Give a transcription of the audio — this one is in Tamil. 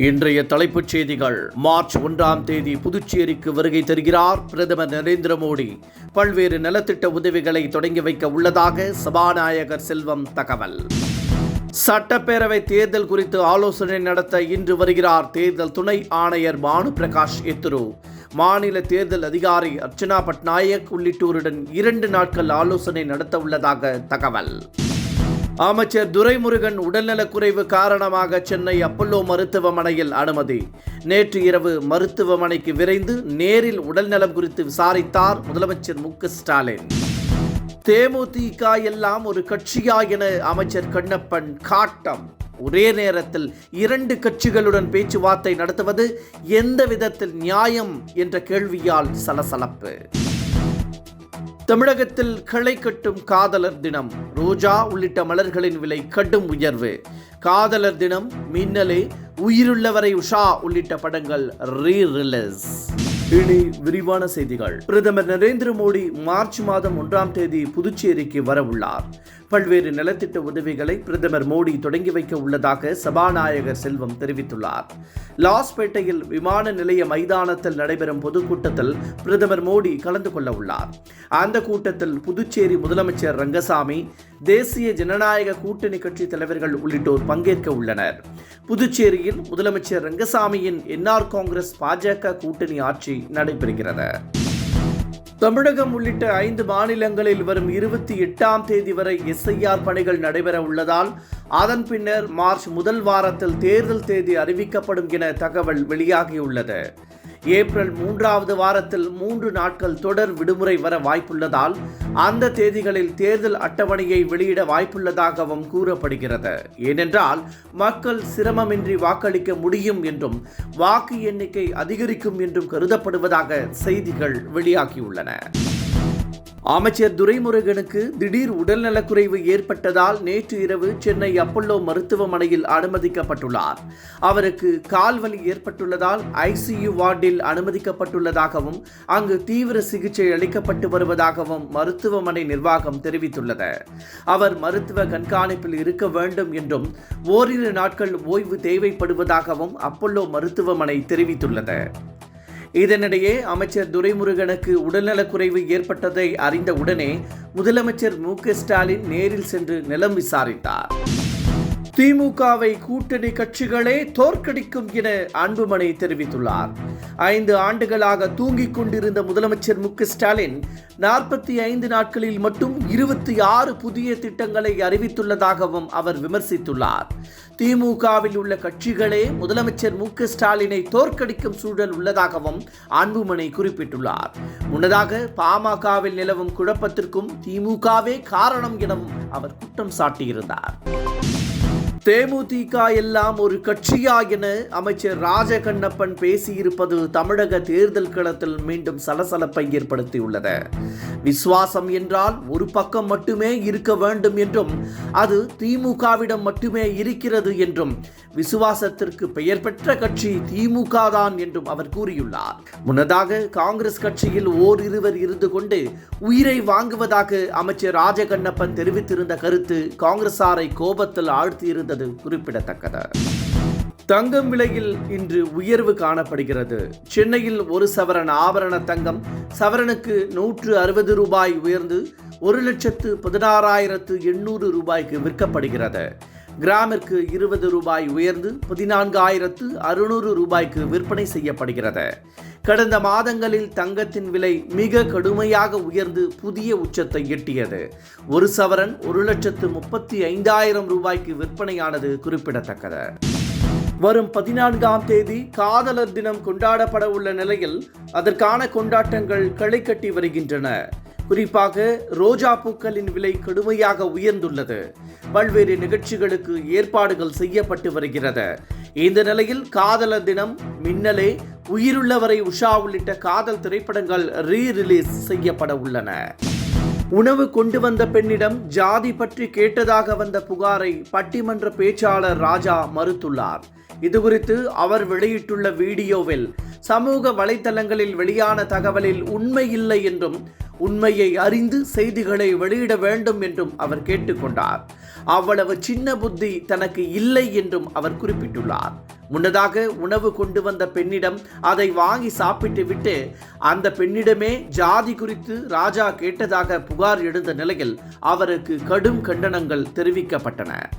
இன்றைய தலைப்புச் செய்திகள். மார்ச் 1ஆம் தேதி புதுச்சேரிக்கு வருகை தருகிறார் பிரதமர் நரேந்திர மோடி. பல்வேறு நலத்திட்ட உதவிகளை தொடங்கி வைக்க உள்ளதாக சபாநாயகர் செல்வம் தகவல். சட்டப்பேரவை தேர்தல் குறித்து ஆலோசனை நடத்த இன்று வருகிறார் தேர்தல் துணை ஆணையர் பானு பிரகாஷ் எத்துரு. மாநில தேர்தல் அதிகாரி அர்ச்சனா பட்நாயக் உள்ளிட்டோருடன் 2 நாட்கள் ஆலோசனை நடத்த உள்ளதாக தகவல். அமைச்சர் துரைமுருகன் உடல்நலக்குறைவு காரணமாக சென்னை அப்பல்லோ மருத்துவமனையில் அனுமதி. நேற்று இரவு மருத்துவமனைக்கு விரைந்து நேரில் உடல்நலம் குறித்து விசாரித்தார் முதலமைச்சர் மு.க.ஸ்டாலின். தேமுதிக எல்லாம் ஒரு கட்சியா என அமைச்சர் கண்ணப்பன் காட்டம். ஒரே நேரத்தில் 2 கட்சிகளுடன் பேச்சுவார்த்தை நடத்துவது எந்த விதத்தில் நியாயம் என்ற கேள்வியால் சலசலப்பு. தமிழகத்தில் களை கட்டும் காதலர் தினம். ரோஜா உள்ளிட்ட மலர்களின் விலை கடும் உயர்வு. காதலர் தினம், மின்னலே, உயிருள்ளவரை உஷா உள்ளிட்ட படங்கள் ரீ-ரிலீஸ். இனி விரிவான செய்திகள். பிரதமர் நரேந்திர மோடி மார்ச் மாதம் 1ஆம் தேதி புதுச்சேரிக்கு வர உள்ளார். பல்வேறு நலத்திட்ட உதவிகளை பிரதமர் மோடி தொடங்கி வைக்க உள்ளதாக சபாநாயகர் செல்வம் தெரிவித்துள்ளார். லாஸ்பேட்டையில் விமான நிலைய மைதானத்தில் நடைபெறும் பொதுக்கூட்டத்தில் பிரதமர் மோடி கலந்து கொள்ள உள்ளார். அந்த கூட்டத்தில் புதுச்சேரி முதலமைச்சர் ரங்கசாமி, தேசிய ஜனநாயக கூட்டணி கட்சி தலைவர்கள் உள்ளிட்டோர் பங்கேற்க உள்ளனர். புதுச்சேரியில் முதலமைச்சர் ரங்கசாமியின் என்ஆர் காங்கிரஸ் பாஜக கூட்டணி ஆட்சி நடைபெறுகிறது. தமிழகம் உள்ளிட்ட 5 மாநிலங்களில் வரும் 28ஆம் தேதி வரை எஸ்ஐஆர் பணிகள் நடைபெற உள்ளதால் அதன் பின்னர் மார்ச் முதல் வாரத்தில் தேர்தல் தேதி அறிவிக்கப்படும் என தகவல் வெளியாகியுள்ளது. ஏப்ரல் 3வது வாரத்தில் 3 நாட்கள் தொடர் விடுமுறை வர வாய்ப்புள்ளதால் அந்த தேதிகளில் தேர்தல் அட்டவணையை வெளியிட வாய்ப்புள்ளதாகவும் கூறப்படுகிறது. ஏனென்றால் மக்கள் சிரமமின்றி வாக்களிக்க முடியும் என்றும் வாக்கு எண்ணிக்கை அதிகரிக்கும் என்றும் கருதப்படுவதாக செய்திகள் வெளியாகியுள்ளன. அமைச்சர் துரைமுருகனுக்கு திடீர் உடல்நலக்குறைவு ஏற்பட்டதால் நேற்று இரவு சென்னை அப்பல்லோ மருத்துவமனையில் அனுமதிக்கப்பட்டுள்ளார். அவருக்கு கால்வலி ஏற்பட்டுள்ளதால் ஐசியு வார்டில் அனுமதிக்கப்பட்டுள்ளதாகவும் அங்கு தீவிர சிகிச்சை அளிக்கப்பட்டு வருவதாகவும் மருத்துவமனை நிர்வாகம் தெரிவித்துள்ளது. அவர் மருத்துவ கண்காணிப்பில் இருக்க வேண்டும் என்றும் ஓரிரு நாட்கள் ஓய்வு தேவைப்படுவதாகவும் அப்பல்லோ மருத்துவமனை தெரிவித்துள்ளது. இதனிடையே அமைச்சர் துரைமுருகனுக்கு உடல்நலக்குறைவு ஏற்பட்டதை அறிந்த உடனே முதலமைச்சர் மு.க.ஸ்டாலின் நேரில் சென்று நலம் விசாரித்தார். திமுகவை கூட்டணி கட்சிகளே தோற்கடிக்கும் என அன்புமணி தெரிவித்துள்ளார். 5 ஆண்டுகளாக தூங்கிக் கொண்டிருந்த முதலமைச்சர் மு.க.ஸ்டாலின் 45 நாட்களில் மட்டும் 26 புதிய திட்டங்களை அறிவித்துள்ளதாகவும் அவர் விமர்சித்துள்ளார். திமுகவில் உள்ள கட்சிகளே முதலமைச்சர் மு.க.ஸ்டாலினை தோற்கடிக்கும் சூழல் உள்ளதாகவும் அன்புமணி குறிப்பிட்டுள்ளார். முன்னதாக பாமகவில் நிலவும் குழப்பத்திற்கும் திமுகவே காரணம் எனவும் அவர் குற்றம் சாட்டியிருந்தார். தேமுதிக எல்லாம் ஒரு கட்சியா என அமைச்சர் ராஜகண்ணப்பன் பேசியிருப்பது தமிழக தேர்தல் களத்தில் மீண்டும் சலசலப்பை ஏற்படுத்தியுள்ளது. விசுவாசம் என்றால் ஒரு பக்கம் மட்டுமே இருக்க வேண்டும் என்றும் அது திமுகவிடம் மட்டுமே இருக்கிறது என்றும் விசுவாசத்திற்கு பெயர் பெற்ற கட்சி திமுக தான் என்றும் அவர் கூறியுள்ளார். முன்னதாக காங்கிரஸ் கட்சியில் ஓரிருவர் இருந்து கொண்டு உயிரை வாங்குவதாக அமைச்சர் ராஜகண்ணப்பன் தெரிவித்திருந்த கருத்து காங்கிரசாரை கோபத்தில் ஆழ்த்தியிருந்தது குறிப்பிடத்தக்கது. தங்கம் விலையில் இன்று உயர்வு காணப்படுகிறது. சென்னையில் 1 சவரன் ஆபரண தங்கம் சவரனுக்கு 160 ரூபாய் உயர்ந்து 1,16,800 ரூபாய்க்கு விற்கப்படுகிறது. கிராமிற்கு 20 ரூபாய் உயர்ந்து 14,600 ரூபாய்க்கு விற்பனை செய்யப்படுகிறது. கடந்த மாதங்களில் தங்கத்தின் விலை மிக கடுமையாக உயர்ந்து புதிய உச்சத்தை எட்டியது. 1 சவரன் 1,35,000 ரூபாய்க்கு விற்பனையானது குறிப்பிடத்தக்கது. வரும் 14ஆம் தேதி காதலர் தினம் கொண்டாடப்பட உள்ள நிலையில் அதற்கான கொண்டாட்டங்கள் களை கட்டி வருகின்றன. குறிப்பாக ரோஜா பூக்களின் விலை கடுமையாக உயர்ந்துள்ளது. பல்வேறு நிகழ்ச்சிகளுக்கு ஏற்பாடுகள் செய்யப்பட்டு வருகிறது. இந்த நிலையில் காதலர் தினம், மின்னலே, உயிருள்ளவரை உஷா உள்ளிட்ட காதல் திரைப்படங்கள் ரீ-ரிலீஸ் செய்யப்பட உள்ளன. உணவு கொண்டு வந்த பெண்ணிடம் ஜாதி பற்றி கேட்டதாக வந்த புகாரை பட்டிமன்ற பேச்சாளர் ராஜா மறுத்துள்ளார். இதுகுறித்து அவர் வெளியிட்டுள்ள வீடியோவில் சமூக வலைத்தளங்களில் வெளியான தகவலில் உண்மை இல்லை என்றும் உண்மையை அறிந்து செய்திகளை வெளியிட வேண்டும் என்றும் அவர் கேட்டுக்கொண்டார். அவ்வளவு சின்ன புத்தி தனக்கு இல்லை என்றும் அவர் குறிப்பிட்டுள்ளார். முன்னதாக உணவு கொண்டு வந்த பெண்ணிடம் அதை வாங்கி சாப்பிட்டு விட்டு அந்த பெண்ணிடமே ஜாதி குறித்து ராஜா கேட்டதாக புகார் எழுந்த நிலையில் அவருக்கு கடும் கண்டனங்கள் தெரிவிக்கப்பட்டன.